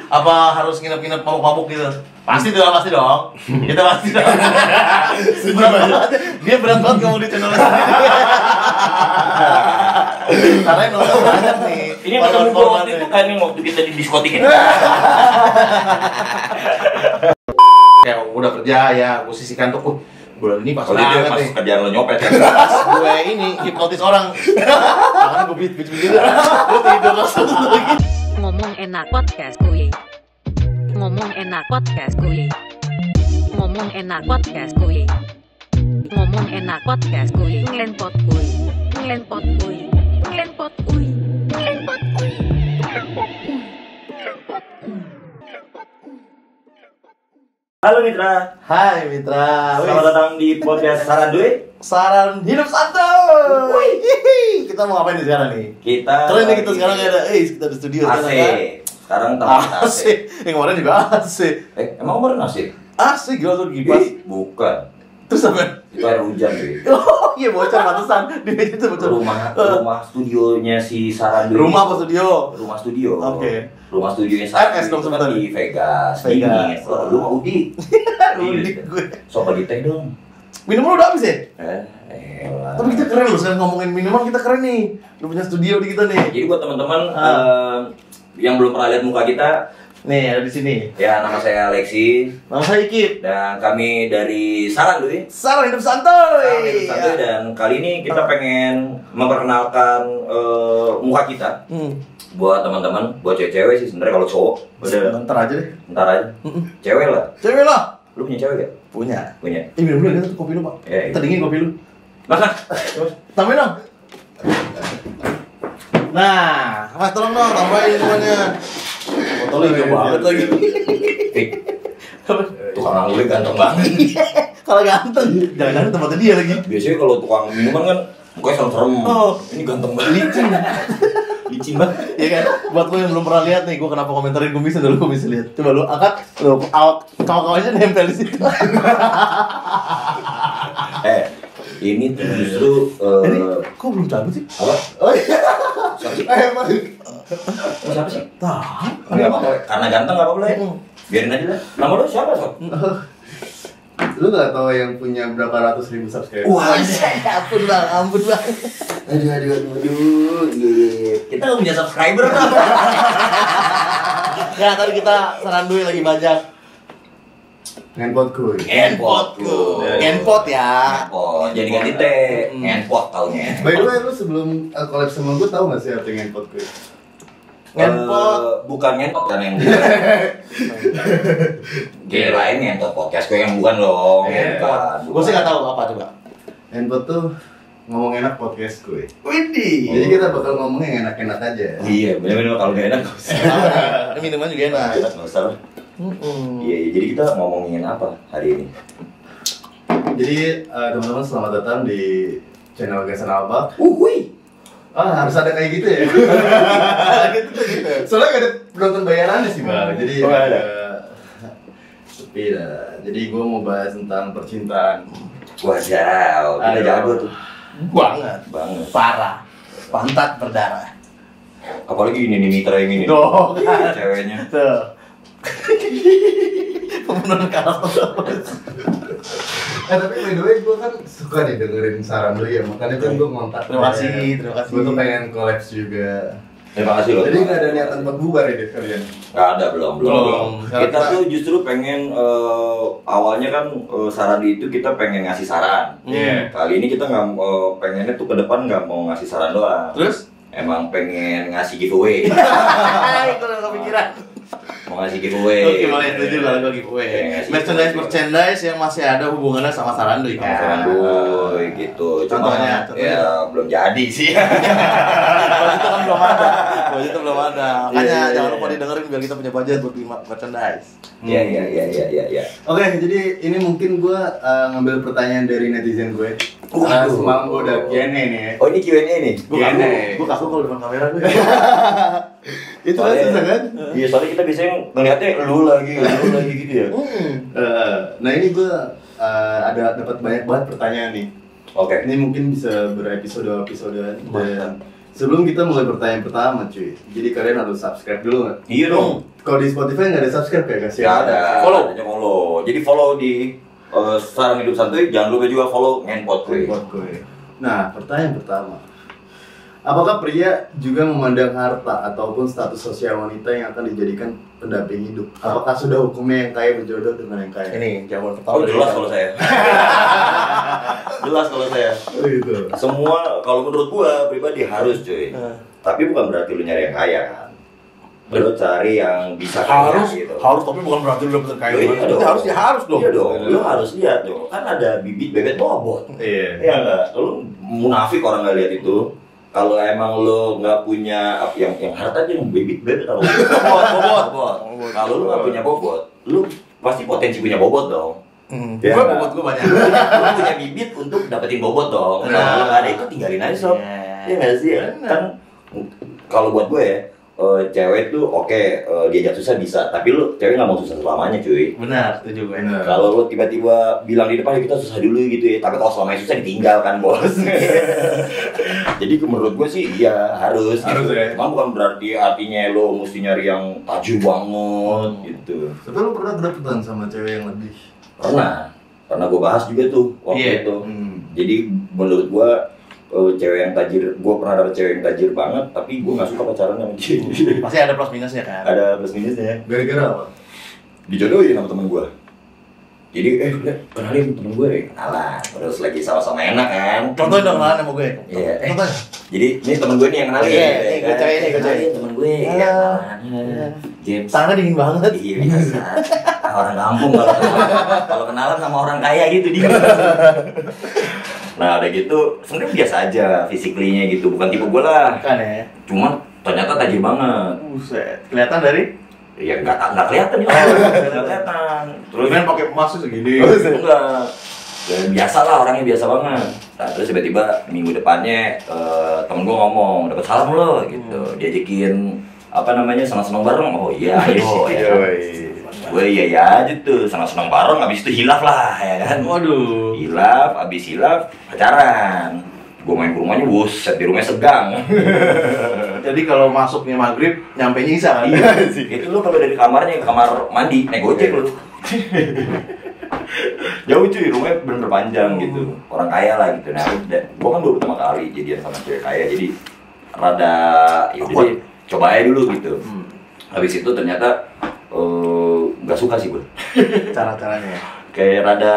Apa harus nginep-nginep mabuk-mabuk gitu? Pasti dong. Kita pasti dong. Dia berat banget ngomong di channel sendiri. Karena yang nonton banyak nih. Ini ketemu gue waktu itu kan yang waktu kita di diskotik ini. Kayak udah kerja ya, gue sisihkan tuh. Bulan ini pas banget nih. Kerjaan lo nyopet kan. Gue ini hipnotis orang. Tangannya gue beat gitu. Gue tidur langsung lagi. Ngomong enak podcast kuy. Ngomong enak podcast kuy. Ngomong enak podcast kuy. Ngomong enak podcast kuy. Ngelenpot kuy. Ngelenpot kuy. Ngelenpot kuy. Ngelenpot kuy. Halo Mitra. Hai Mitra. Selamat datang di podcast Saran Duit. Saran hidup santuy. Kita mau ngapain nih sekarang nih? Keren nih kita sekarang ada kita di studio AC. Sekarang tempat AC. Yang kemarin juga AC. Emang kemarin AC? AC gila tuh kipas. Bukan. Terus apa? Itu air hujan deh. Oh iya bocor pantesan. Di meja itu bocor. Rumah studionya si Saran Duit. Rumah apa studio? Rumah studio. Oke. Rumah studionya Saran RS dong Duit sebentar. di Vegas. Vegas. Lu mau Udi? Udik gue. Sobat di teh dong. Minum lu udah habis ya? Elah. Tapi kita keren loh, sekarang ngomongin minuman kita keren nih. Lu punya studio di kita nih. Jadi buat teman-teman yang belum pernah lihat muka kita, Nih ada di sini. ya nama saya Alexi Nama saya Ikip. dan kami dari Saran Duit. Saran hidup santuy. Saran Hidup Santuy, dan kali ini kita pengen memperkenalkan muka kita buat teman-teman, buat cewek-cewek sih sebenarnya. Kalau cowok udah Ntar aja deh. ntar aja. Cewek lah. Cewek lah. Lu punya cewek gak? Punya. Punya. Minum dulu ada kopi lu pak. Ya, Kita dingin kopi lu. Makan. Tambahin dong. Nah, mas tolong dong tambahin semuanya. Botolnya hijau banget lagi. Tukang anggurnya ganteng banget. Kalau ganteng, jangan-jangan tempatnya dia lagi. Biasanya kalau tukang minuman kan mukanya serem-serem. Oh. Ini ganteng banget. Licin. Licin banget. Iya kan? Buat lo yang belum pernah lihat nih, gue kenapa komentarin kumisnya dulu, gue bisa lihat. Coba lu angkat, lu kawan-kawannya nempel di situ. Ini tuh justru Ini kok belum cabut sih? apa? Oh iya. Siapa sih? Emang. Siapa sih? Tahu. Nggak apa-apa, karena ganteng nggak apa-apa lah ya. Biarin aja lah. Nama lu siapa, Sob? Lu gak tau yang punya berapa ratus ribu subscriber? Wah, Ampun bang. aduh, kita nggak punya subscriber kan? Ya tadi kita saran duit lagi banyak. Ngenpot kuy. Ngenpotku. Ngenpot ya. Ngenpot, jadi ganti T. Ngenpot taunya. By the way, lu sebelum collab sama gue tau gak sih arti ngenpot kuy? Ngenpot. Bukan ngenpot kan yang kirain ngenpot podcast gue yang bukan loh. Bukan. Gue sih nggak tahu apa coba. Ngenpot tuh ngomong enak podcast kuy. Widih. Jadi kita bakal ngomong yang enak-enak aja. Iya, bener-bener kalau nggak enak nggak usah. Ini minuman juga enak. Nggak usah lah. Iya, jadi kita ngomongin apa hari ini? Jadi teman-teman selamat datang di channel Gasan Alba. Wih. Harus ada kayak gitu ya. Gitu. Soalnya gak ada penonton bayarannya sih bang. Jadi Oh, ada. sepi dah. Jadi gue mau bahas tentang percintaan. Wadaw, kita Aduh. jago tuh. Banget. Banget. Parah. Pantat berdarah. Apalagi ini nih Mitra yang ini. Tuh kan. Ceweknya. Tuh. Pembunuhan karakter. Tapi by the way gue kan suka nih dengerin saran lu ya. Makanya kan gue ngontak. Terima kasih. Gue tuh pengen collab juga. Terima kasih loh. Jadi gak ada niatan buat bubar ya deh kalian? Nggak ada, belum. Belum. Kita tuh justru pengen awalnya kan saran itu kita pengen ngasih saran. Iya. Kali ini kita nggak pengennya tuh ke depan nggak mau ngasih saran doang. Terus? Emang pengen ngasih giveaway. Hai, gue udah kepikiran. Mau ngasih giveaway. Oke, boleh setuju kalau gue giveaway. Merchandise yang masih ada hubungannya sama Saranduy kan. Saranduy gitu. Cuma Contohnya. ya belum jadi sih. Kalau itu kan belum ada. Makanya Iya. jangan lupa didengerin biar kita punya budget buat beli merchandise. Iya. Oke, jadi ini mungkin gue ngambil pertanyaan dari netizen gue. Karena Waduh. semalam gue udah Q&A nih ya. Oh, ini Q&A nih. Gue kaku kalau depan kamera gue. Itu kan susah kan? Iya, soalnya kita biasanya ngeliatnya lu lagi gitu ya. Nah ini gue ada dapat banyak banget pertanyaan nih. Oke. Ini mungkin bisa berepisode-episode dan Sebelum kita mulai pertanyaan pertama cuy, jadi kalian harus subscribe dulu nggak? Iya dong. Kalau di Spotify nggak ada subscribe ya kasih. Gak ada. Follow. Follow. Jadi follow di Sarang Hidup Santuy. Jangan lupa juga follow Ngenpot Kuy. Nah, pertanyaan pertama. Apakah pria juga memandang harta ataupun status sosial wanita yang akan dijadikan pendamping hidup? Apakah sudah hukumnya yang kaya berjodoh dengan yang kaya? Ini jawaban pertama. Oh jelas kalau saya. Jelas kalau saya. Oh, gitu. Semua kalau menurut gua pribadi harus cuy. Tapi bukan berarti lu nyari yang kaya kan. Lu cari yang bisa kaya gitu. Harus, tapi bukan berarti lu dapetin kaya. Iya dong. Harus dong. Iya dong. Lu harus lihat dong. Kan ada bibit bebek bobot. Iya. Iya enggak? Lu munafik orang nggak lihat itu. Kalau emang lo nggak punya yang harta aja yang bibit kalau bobot. Kalau lu nggak punya bobot, lu pasti potensi punya bobot dong. Ya, bobot gue banyak. Lu punya bibit untuk dapetin bobot dong. Kalau nggak ada itu tinggalin aja sob. Iya nggak sih? Kan kalau buat gue ya, cewek tuh oke, diajak susah bisa, tapi lu cewek nggak mau susah selamanya cuy. Benar, setuju gue. Kalau lu tiba-tiba bilang di depan kita susah dulu gitu ya, tapi kalau selamanya susah ditinggal kan bos. Jadi menurut gue sih iya harus gitu. Ya. Cuma bukan berarti artinya lu mesti nyari yang tajir banget gitu. Tapi lu pernah kedapetan sama cewek yang lebih? Karena gue bahas juga tuh waktu itu. Jadi menurut gue cewek yang tajir, gue pernah dapet cewek yang tajir banget, tapi gue nggak suka pacaran sama dia. Pasti ada plus minusnya kan? Ada plus minusnya. Gara-gara apa? Dijodohin sama temen gue. Jadi kenalin temen gue, kenalan. Terus lagi sama-sama enak kan. Contohin dong kenalan sama gue. Iya. Jadi ini temen gue nih yang kenalin. Iya, gue cewek nih, gue cewek. Temen gue. Iya. James. Tangannya dingin banget. Iya biasa. Orang kampung kalau kenalan sama orang kaya gitu dia. Nah udah gitu, sebenarnya biasa aja physically-nya gitu, bukan tipe gue lah. Kan ya. Cuman ternyata tajir banget. Buset. Kelihatan dari? Ya nggak kelihatan ya. Nggak kelihatan. Terus Kan pakai emas segini. enggak. Ya, biasa lah orangnya biasa banget. Nah, terus tiba-tiba minggu depannya temen gue ngomong dapat salam lo gitu, diajakin apa namanya senang-senang bareng. Oh iya ayo ya. Gue iya aja tuh senang-senang bareng, abis itu hilaf lah ya kan. Waduh. Hilaf, abis hilaf pacaran. Gue main ke rumahnya, buset di rumahnya segang. Jadi kalau masuknya maghrib, nyampe Isa kan? Iya sih. Itu lu kalau dari kamarnya ke kamar mandi, naik gojek lu. Jauh cuy, rumahnya bener panjang gitu. Orang kaya lah gitu. Nah, gue kan baru pertama kali jadian sama cewek kaya, jadi rada yaudah deh, coba aja dulu gitu. Habis itu ternyata nggak suka sih gue. Cara-caranya. Kayak rada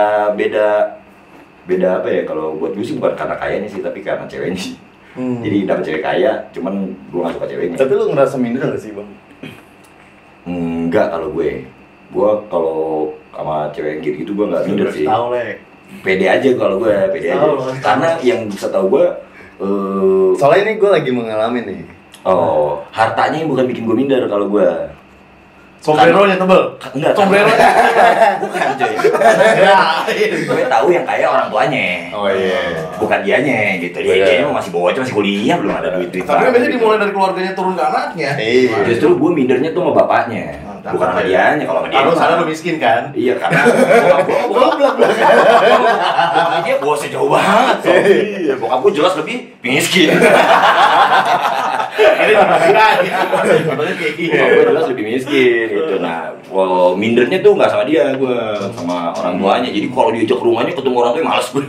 beda apa ya, kalau buat gue sih bukan karena kayanya sih, tapi karena ceweknya sih. Jadi dapet cewek kaya, cuman gue gak suka ceweknya. Tapi lu ngerasa minder gak sih bang? Enggak kalau gue kalau sama cewek yang gitu gue nggak minder sih. Tahu lek. Pede aja kalau gue, pede aja. Karena yang bisa tahu gue, soalnya ini gue lagi mengalami nih. oh hartanya yang bukan bikin gue minder kalau gue. Sombrero-nya tebel? Enggak, Sombrero-nya? bukan coy. Ya. Gue tahu yang kaya orang tuanya. Oh iya. Bukan dianya gitu. Dia masih bocah, masih kuliah, belum ada duit. Tapi kan biasanya dimulai dari keluarganya turun ke anaknya. Iya. Justru gue mindernya tuh sama bapaknya, bukan sama dianya. Kalau sama dia, Kalau sana lu miskin kan? iya karena bokap dia bosnya jauh banget. Iya, bokap gue jelas lebih miskin. Ini contohnya kayak gini. Bokap gue jelas lebih miskin gitu. Nah, mindernya tuh nggak sama dia, gue sama orang tuanya. Jadi kalau diajak ke rumahnya ketemu orang tuanya males gue.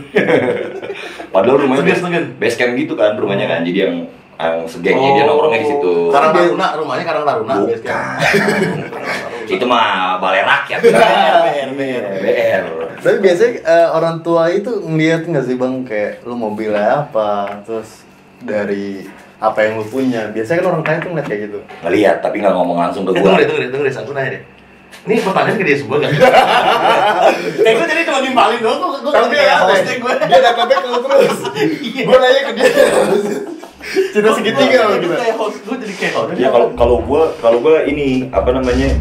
Padahal rumahnya base camp gitu kan rumahnya kan. Jadi yang segengnya dia nongkrongnya di situ. Karang Taruna, rumahnya Karang Taruna. Bukan. Itu mah balai rakyat. BR. Tapi biasanya orang tua itu ngeliat nggak sih bang, kayak lu mobilnya apa, terus dari apa yang lu punya. Biasanya kan orang kaya tuh ngeliat kayak gitu. Ngeliat tapi nggak ngomong langsung ke gue. Tunggu deh, aku nanya deh. Ini pertanyaan ke dia semua gak? Gue jadi cuma nimpalin doang, gue kayak hostnya gue. Dia ada callback kalau terus. Gue nanya ke dia. Cinta segitiga sama kita. Gue jadi kayak host. Ya kalau gue ini apa namanya,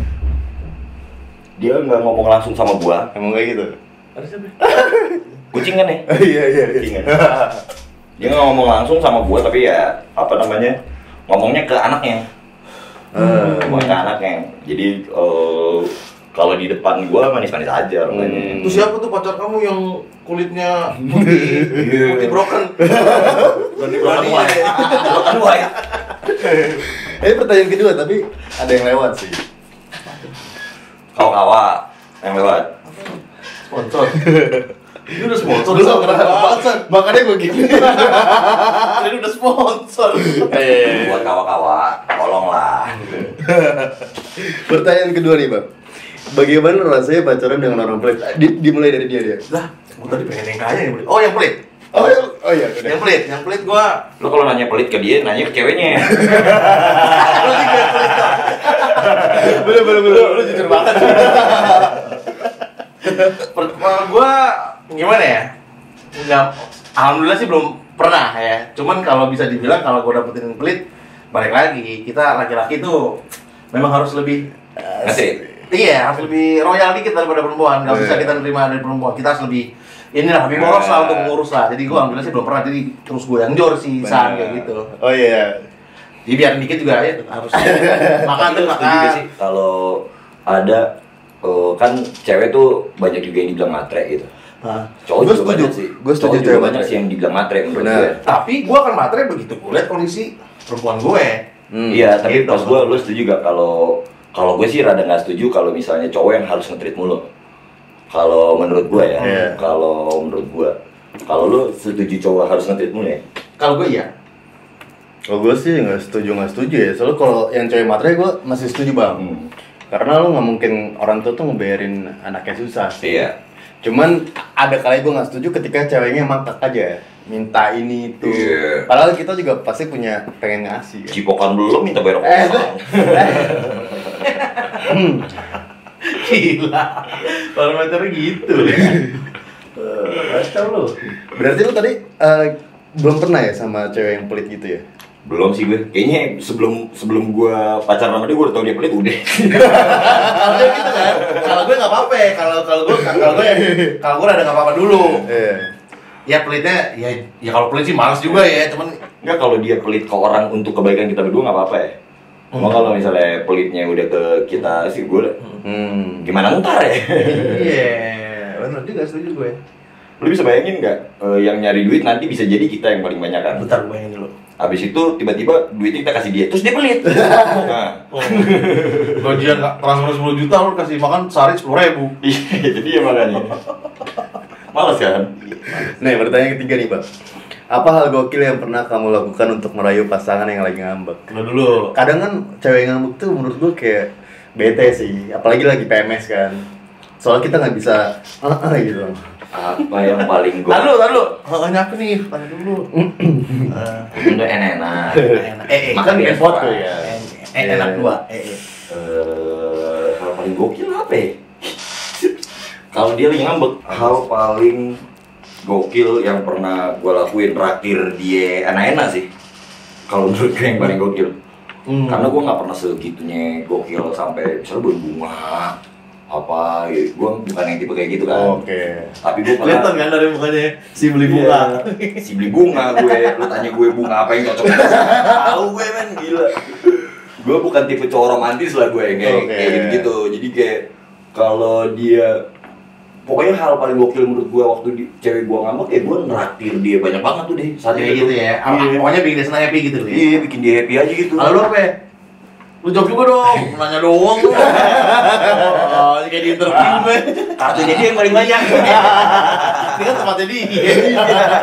dia nggak ngomong langsung sama gue. Emang kayak gitu? Kucing kan ya? Iya. Kucingan. Dia nggak ngomong langsung sama gue, tapi ya apa namanya, ngomongnya ke anaknya. Ngomong ke anaknya. Jadi Kalau di depan gue manis-manis aja orangnya. Itu siapa tuh pacar kamu yang kulitnya putih broken? Broken white. Ini pertanyaan kedua tapi ada yang lewat sih. Kawa yang lewat. Sponsor. Ini udah sponsor. Belum pernah sponsor. Makanya gue gini. Ini udah sponsor. Buat kawa-kawa, tolonglah. Pertanyaan kedua nih, Bang. Bagaimana rasanya pacaran dengan orang pelit? Dimulai dari dia. Lah, gue tadi pengen yang kaya yang pelit. Oh, yang pelit. Oh iya, udah. Yang pelit gua. Lo kalau nanya pelit ke dia, nanya ke ceweknya. Belum. Lu jujur banget. Gua gimana ya? Enggak, alhamdulillah sih belum pernah ya. Cuman kalau bisa dibilang kalau gua dapetin yang pelit, balik lagi kita laki-laki tuh memang harus lebih Ngerti? iya, harus lebih royal dikit daripada perempuan. Gak bisa kita terima dari perempuan. Kita harus lebih lebih boros lah untuk mengurus lah. Jadi gua alhamdulillah sih belum pernah. Jadi terus gua yang jor sih San kayak gitu. Oh iya. Jadi biar dikit juga ya harus makan tuh Setuju gak sih makan. kalau ada kan cewek tuh banyak juga yang dibilang matre gitu. Nah, Cowok Gua juga setuju. banyak sih. Gua setuju Cowok juga cewek banyak matre. sih yang dibilang matre menurut Benar. gue. tapi gua akan matre begitu gua lihat kondisi perempuan gue. Iya, tapi Gitu. pas gue lu setuju gak kalau gue sih rada nggak setuju kalau misalnya cowok yang harus nge-treat mulu. Kalau menurut gue ya, Iya. kalau menurut gue, kalau lu setuju cowok harus nge-treat mulu ya? Kalau gue iya. Kalau gue sih nggak setuju ya. Soalnya kalau yang cewek matre gue masih setuju, Bang. Karena lu nggak mungkin orang tua tuh ngebayarin anaknya susah. Iya. Cuman ada kali gue nggak setuju ketika ceweknya mangkak aja, minta ini itu. Iya. Padahal kita juga pasti punya pengen ngasih. Ya. Cipokan belum minta bayar Eh, kosan. Gila. Parameternya gitu. Kacau lu. Berarti lu tadi belum pernah ya sama cewek yang pelit gitu ya? Belum sih gue. Kayaknya sebelum gue pacaran sama dia gue udah tau dia pelit udah. Kalau dia gitu kan. Kalau gue nggak apa-apa. Kalau gue ada nggak apa-apa dulu. Iya. Ya pelitnya ya kalau pelit sih males juga ya. Cuman Enggak, kalau dia pelit ke orang untuk kebaikan kita berdua nggak apa-apa ya. Cuma kalau misalnya pelitnya udah ke kita sih gue gimana ntar ya? iya, benar juga setuju gue. Lu bisa bayangin nggak yang nyari duit nanti bisa jadi kita yang paling banyak kan? Bentar gue ini dulu. Abis itu tiba-tiba duitnya kita kasih dia, terus dia pelit. Nah, Gajian transfer 10 juta lu kasih makan sehari 10.000. iya, jadi ya makanya. Males kan? Nih, pertanyaan ketiga nih, Bang. Apa hal gokil yang pernah kamu lakukan untuk merayu pasangan yang lagi ngambek? Lu dulu. Kadang kan cewek yang ngambek tuh menurut gue kayak bete sih, apalagi lagi PMS kan. Soalnya kita nggak bisa gitu. Apa yang paling gue? Tahu. Nyapa nih, tanya dulu. Udah enak. Makan di effort tuh ya. Enak dua. Hal paling gokil apa ya? Kalau dia lagi ngambek, hal paling gokil yang pernah gue lakuin terakhir dia enak-enak sih. Kalau menurut gue yang paling gokil. Karena gue nggak pernah segitunya gokil sampai misalnya beli bunga apa, gue bukan yang tipe kayak gitu kan. Oke. Tapi gue Kelihatan pernah kan dari mukanya si beli bunga. si beli bunga gue, lu tanya gue bunga apa yang cocok. Tahu gue men, gila. Gue bukan tipe cowok romantis lah gue kayak gitu. Jadi kayak kalau dia pokoknya hal paling gokil menurut gue waktu cewek gue ngambek ya gue neraktir dia banyak banget tuh deh saat Kayak itu gitu ya. Iya. Pokoknya bikin dia senang happy gitu ya. Iya, bikin dia happy aja gitu. Kalau lu apa ya? Lu jawab juga dong, nanya doang lu. Oh, kayak di interview gue. Kartunya dia yang paling banyak. Ini kan tempatnya dia.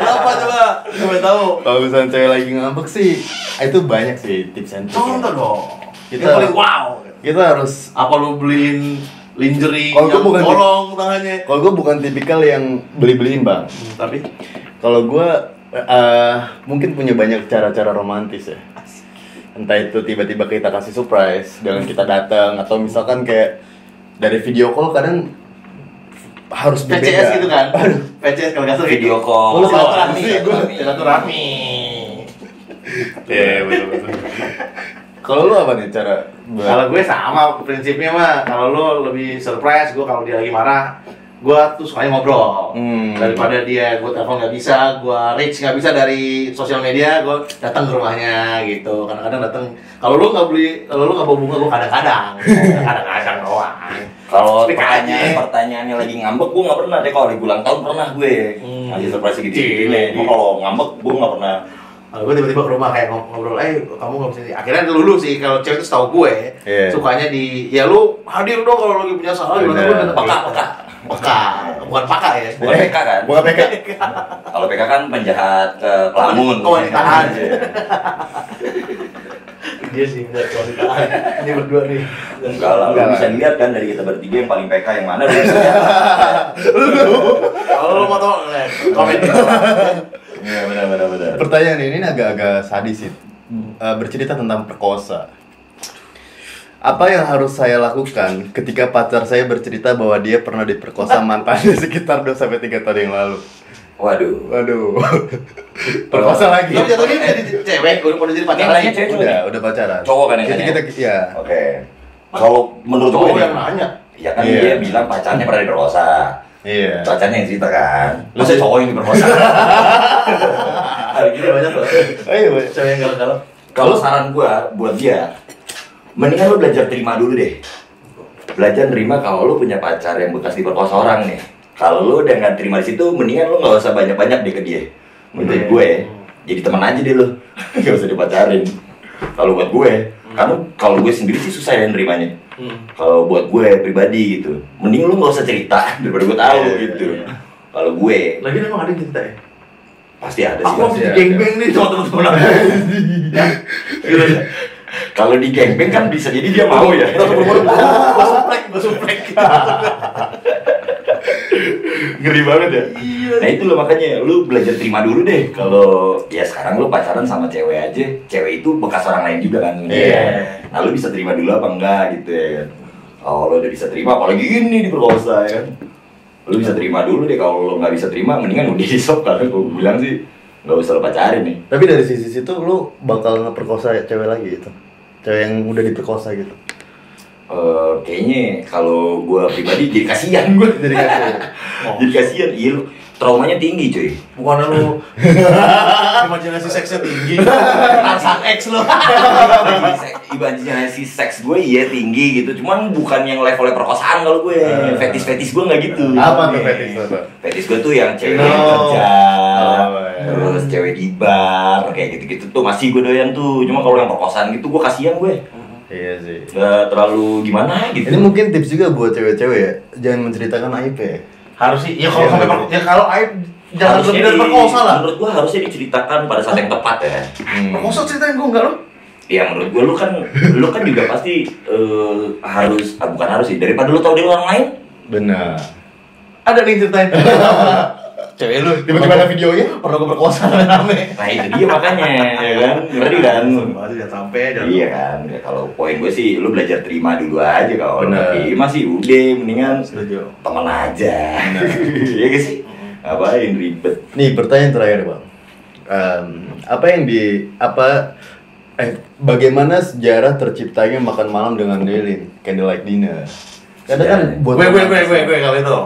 Lu apa coba? Coba tahu. Kalau misalnya cewek lagi ngambek sih, itu banyak sih tips and trick. Contoh dong. Kita- Yang paling wow. Kita harus. Apa lu beliin lingerie Kalau yang gua bukan bolong tangannya? Kalau gue bukan tipikal yang beli-beliin, Bang. Tapi Kalau gue mungkin punya banyak cara-cara romantis ya. Entah itu tiba-tiba kita kasih surprise dengan kita datang, atau misalkan kayak dari video call kadang harus berbeda. PCS gitu kan? PCS kalau nggak salah Video gitu. call. Lu silaturahmi, Silaturahmi. silaturahmi. Iya, betul. Kalau lu apa nih cara? Kalau gue sama prinsipnya mah, kalau lu lebih surprise, gue kalau dia lagi marah, gue tuh sukanya ngobrol. Daripada dia gue telepon nggak bisa, gue reach nggak bisa dari sosial media, gue datang ke rumahnya gitu. Kadang-kadang datang. Kalau lu nggak bawa bunga, gue kadang-kadang doang. Kalau pertanyaannya lagi ngambek, gue nggak pernah deh. Kalau lagi ulang tahun pernah gue ngasih surprise gitu. Cuma kalau ngambek gue nggak pernah. Kalau gue tiba-tiba ke rumah kayak ngobrol, kamu nggak bisa. Akhirnya dulu sih kalau cewek itu setahu gue, sukanya ya lu hadir dong kalau lagi punya salah. Peka, bukan paka ya? Bukan PK kan? Bukan PK. Kalau PK kan penjahat kelamun. Kewanitaan. Dia sih nggak kewanitaan. Ini berdua nih. Enggak lah, lu bisa lihat kan dari kita bertiga yang paling PK yang mana. Kalau lu mau tau, komen di bawah. Iya benar. Pertanyaan ini agak-agak sadis sih. Bercerita tentang perkosa. Apa yang harus saya lakukan ketika pacar saya bercerita bahwa dia pernah diperkosa mantannya sekitar 2-3 tahun yang lalu? Waduh. Perkosa lagi. Tapi jatuhnya jadi cewek, udah jadi pacaran lagi. Udah pacaran. Cowok kan yang kita ya. Oke. Kalau menurut gue yang nanya. Ya kan dia bilang pacarnya pernah diperkosa. Iya. Pacarnya yang cerita kan. Lu sih cowok yang diperkosa. Hari ini banyak loh. Iya, Cewek yang galau-galau. Kalau saran gua buat dia, mendingan lu belajar terima dulu deh. Belajar terima kalau lu punya pacar yang bekas diperkosa orang nih. Kalau lu udah nggak terima di situ, mendingan lu nggak usah banyak-banyak deh ke dia. Menurut gue, jadi teman aja deh lu, nggak usah dipacarin. Kalau buat gue, karena kalau gue sendiri sih susah ya nerimanya. Kalau buat gue pribadi gitu, mending lu nggak usah cerita daripada gue tahu gitu. Kalau gue, Lagi emang ada yang cerita ya? pasti ada sih. Aku habis di geng-geng nih sama temen-temen aku. Kalau di geng-geng kan bisa jadi dia mau ya. Gue suplek. Ngeri banget ya. Nah itu loh makanya lu belajar terima dulu deh. Kalau ya sekarang lu pacaran sama cewek aja, cewek itu bekas orang lain juga kan. Nah lu bisa terima dulu apa enggak gitu ya kan. Oh lu udah bisa terima, apalagi ini diperkosa ya kan. Lu bisa terima dulu deh. Kalau lu nggak bisa terima, mendingan udah di-stop. Karena gue bilang sih nggak usah lu pacarin nih. Tapi dari sisi situ lu bakal ngeperkosa cewek lagi gitu. Cewek yang udah diperkosa gitu. Kayaknya kalau gue pribadi jadi kasihan gue. Jadi kasihan. Iya lu traumanya tinggi cuy. Bukan lu imajinasi seksnya tinggi. Sang X lu. Imajinasi seks gue iya tinggi gitu. Cuman bukan yang levelnya perkosaan kalau gue. Fetis gue nggak gitu. Apa tuh fetis lo? Fetis gue tuh yang cewek yang kerja, terus cewek di bar kayak gitu-gitu tuh masih gue doyan tuh. Cuma kalau yang perkosaan gitu gue kasihan gue. Iya sih. Gak terlalu gimana gitu. Ini mungkin tips juga buat cewek-cewek ya. Jangan menceritakan aib ya. Harus sih. Ya kalau sampai kalau aib jangan lebih dari perkosa lah. Menurut gue harusnya diceritakan pada saat yang tepat ya. Perkosa ceritain gue enggak lo? Ya menurut gue lu kan juga pasti harus bukan harus sih, daripada lu tahu dari orang lain. Benar. Ada nih ceritain. Cewek lu Tiba-tiba ada videonya. pernah gue perkosa rame. Nah itu dia makanya, ya kan, ngerti kan? Jangan sampai. Iya kan, ya, kalau poin gue sih, lu belajar terima dulu aja. Kalau Bener. terima sih udah, mendingan Setuju. temen aja. Iya gak sih? Ngapain ribet? Nih pertanyaan terakhir bang. Bagaimana sejarah terciptanya makan malam dengan lilin, candlelight dinner? Karena kan buat gue kalau itu.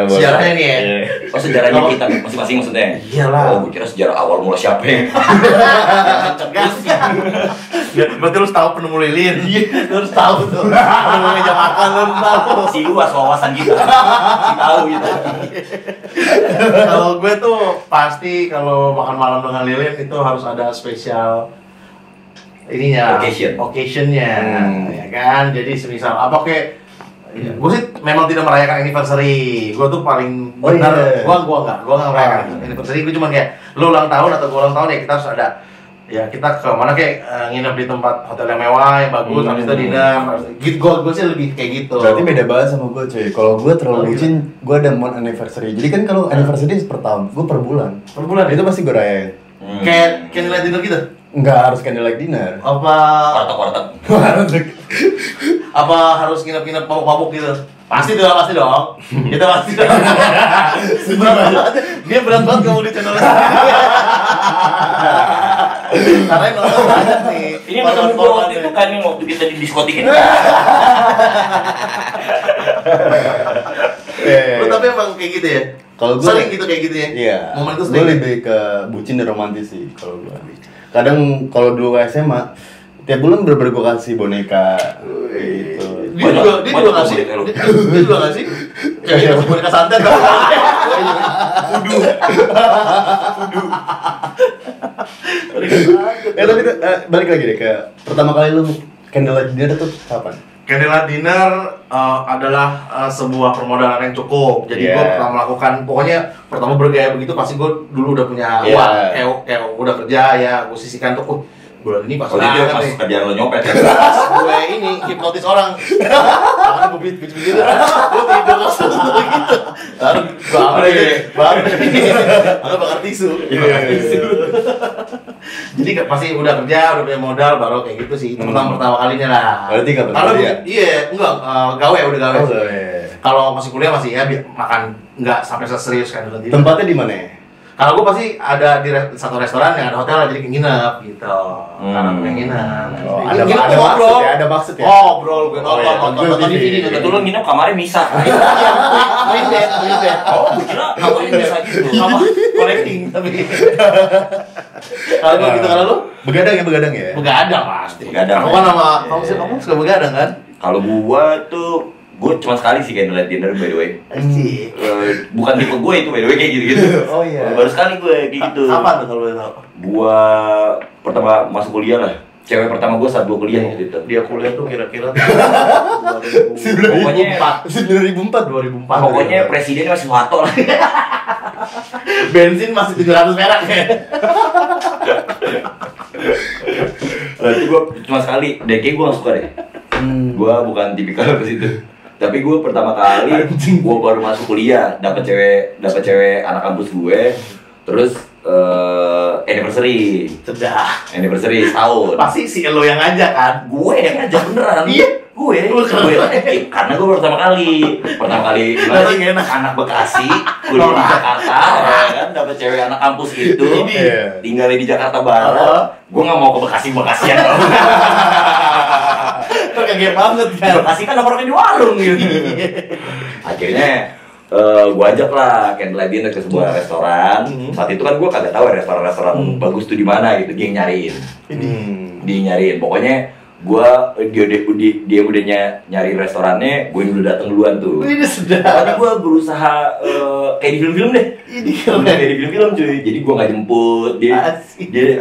Sejarahnya nih ya. Oh sejarahnya kita masing-masing maksudnya? Iyalah. Oh gue kira sejarah awal mula siapa ya? Cerdas. Berarti lu harus tahu penemu lilin. Iya, lu harus tahu tuh. Penemu meja makan lu harus tahu. Si luas wawasan kita. Si tahu gitu. Kalau gue tuh pasti kalau makan malam dengan lilin itu harus ada spesial ininya. Occasionnya, ya kan. Jadi semisal apa kayak gue sih memang tidak merayakan anniversary. Gue tuh paling benar. Gue nggak merayakan anniversary. Gue cuma kayak lu ulang tahun atau gue ulang tahun ya kita harus ada. Ya kita ke mana kayak nginep di tempat hotel yang mewah yang bagus. Habis itu dinner. Gitu gue sih lebih kayak gitu. Berarti beda banget sama gue cuy. Kalau gue terlalu bucin, gue ada momen anniversary. Jadi kan kalau anniversary per tahun, gue per bulan. Per bulan Itu pasti gue rayain. Kayak candlelight dinner gitu. Nggak harus candlelight dinner. Apa apa harus nginep-nginep mabuk-mabuk gitu? Pasti dong. Kita pasti dong. Dia berat banget kamu di channel karena yang nonton banyak nih. Ini nonton gue waktu itu kan yang waktu kita di diskotik ini. Lu tapi emang kayak gitu ya? Kalau gue sering gitu kayak gitu ya? Iya. Momen itu Gue sering. lebih ke bucin dan romantis sih kalau gue. Kadang kalau dulu SMA tiap bulan bener-bener gue kasih boneka gitu. Dia juga ngasih. Dia juga ngasih. Kayak gitu boneka santet. Tapi balik lagi deh ke pertama kali lu candlelight dinner tuh kapan? Candlelight dinner adalah sebuah permodalan yang cukup. Jadi gue pernah melakukan, pokoknya pertama bergaya begitu pasti gue dulu udah punya uang, kayak udah kerja ya, gue sisihkan tuh. Bulan ini pas banget pas kerjaan lo nyopet ya. Gue ini hipnotis orang. Tangan gue beat gitu. Gue tidur langsung gitu. Lalu baru bakar tisu. Jadi pasti udah kerja, udah punya modal, baru kayak gitu sih. Itu pertama kalinya lah. Berarti nggak pernah kerja? Iya, enggak, gawe udah gawe. Kalau masih kuliah masih ya makan nggak sampai serius kan. Tempatnya di mana? Kalau gue pasti ada di satu restoran yang ada hotel, jadi nginep gitu. Karena gue nginep. Ada maksud ya? Ngobrol, gue nonton TV. Kebetulan nginep kamarnya misah. Twin bed. Oh, gue kira kamarnya misah gitu. Sama connecting tapi. Kalau gue gitu, kalau lu? Begadang ya? Begadang pasti. Begadang. Kamu kan kamu suka begadang kan? Kalau gue cuma sekali sih candlelight dinner by the way. Anjir. Bukan tipe gue itu by the way kayak gitu-gitu. Oh iya. Baru sekali gue kayak gitu. Apa tuh kalau boleh tahu? Gue pertama masuk kuliah lah. Cewek pertama gue saat gue kuliah gitu. Dia kuliah tuh kira-kira pokoknya 2004. Pokoknya presidennya masih Soeharto lah. Bensin masih 700 perak ya. Berarti gue cuma sekali. Kayak gue gak suka deh. Gue bukan tipikal ke situ. Tapi gue pertama kali gue baru masuk kuliah, dapet cewek anak kampus gue, terus anniversary setahun. Pasti si lo yang ngajak kan? Gue yang ngajak beneran. Iya. Gue karena gue pertama kali anak Bekasi, kuliah di Jakarta, ya kan, dapet cewek anak kampus itu, tinggalnya di Jakarta Barat. Gue nggak mau ke Bekasian dong. Terkaget banget kan? Bekasi kan nongkrongnya di warung gitu. Akhirnya gue ajak lah candlelight dinner ke sebuah restoran. Saat itu kan gue kagak tahu restoran bagus tuh di mana gitu. Dia yang nyariin. Dia nyariin. Pokoknya dia udah nyari restorannya, gue yang udah dateng duluan tuh. Ini sedap. Tapi gue berusaha kayak di film-film deh. Kayak di film-film cuy. Jadi gue nggak jemput, dia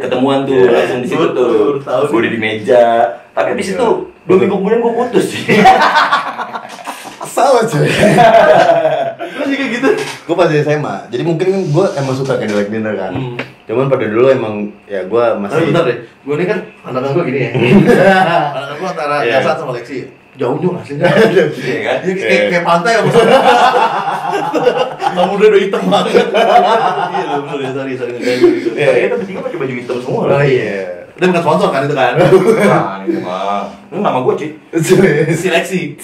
ketemuan tuh langsung di situ tuh. Gue udah di meja. Tapi abis itu 2 minggu kemudian gue putus. Salah cuy. Terus juga gitu. Gue pas di SMA, jadi mungkin gue emang suka candlelight dinner kan. Cuman pada dulu emang ya gue masih. Bentar deh, gue ini kan pandangan gue gini ya. Pandangan gue antara Yasa sama Lexi jauh juga aslinya. Iya kan? Kayak pantai apa sih? Kamu udah hitam banget. Iya bener ya, sorry kayak gitu. Kita bertiga pakai baju hitam semua. Oh iya. Itu bukan sponsor kan itu kan? Nah, ini mah. Ini nama gue cuy. Si Lexi.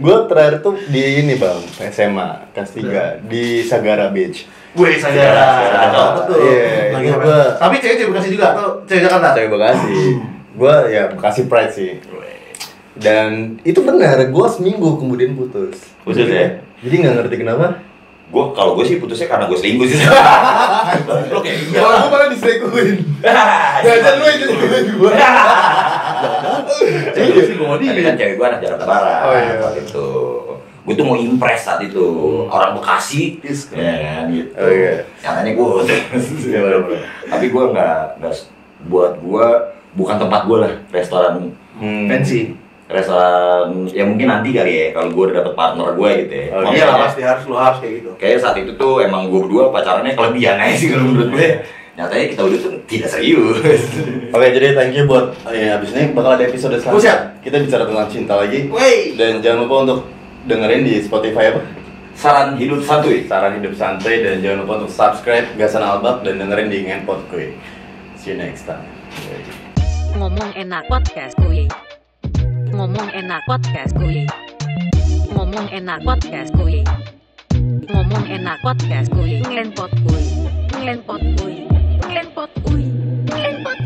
Gue terakhir tuh di ini bang, SMA kelas 3 di Sagara Beach. Gue Sagara. Betul. Iya. Lagi apa? Tapi cewek Bekasi juga atau cewek Jakarta? Cewek Bekasi. Gue ya Bekasi Pride sih. Dan itu benar, gue seminggu kemudian putus. Putus ya? Jadi nggak ngerti kenapa. Kalau gue sih putusnya karena gue selingkuh sih. Lo kayak iya. Kalau gue malah diselingkuhin. Jangan lu yang diselingkuhin gue. Cewek sih gue Tapi kan cewek gue anak Jakarta Barat. Oh iya. Waktu itu. Gue tuh mau impress saat itu. Orang Bekasi. Ya kan gitu. Oh iya. Nyatanya gue. Iya benar-benar. Tapi gue nggak buat gue bukan tempat gue lah restoran fancy. Restoran ya mungkin nanti kali ya kalau gue udah dapet partner gue gitu ya. Oh, iya lah pasti lo harus kayak gitu. Kayak saat itu tuh emang gue berdua pacarannya kelebihan aja sih kalau menurut gue. Nyatanya kita udah tuh tidak serius. Oke, jadi thank you buat abis ini bakal ada episode selanjutnya. Kita bicara tentang cinta lagi. Dan jangan lupa untuk dengerin di Spotify apa? Saran hidup santuy. Saran hidup santuy, dan jangan lupa untuk subscribe Gasan Albak dan dengerin di Ngenpot Kuy. See you next time. Ngomong enak podcast kuy. Ngomong enak podcast kuy. Ngomong enak podcast kuy. Ngomong enak podcast kuy. Ngenpot kuy. Ngenpot kuy. Ngenpot kuy. Ngenpot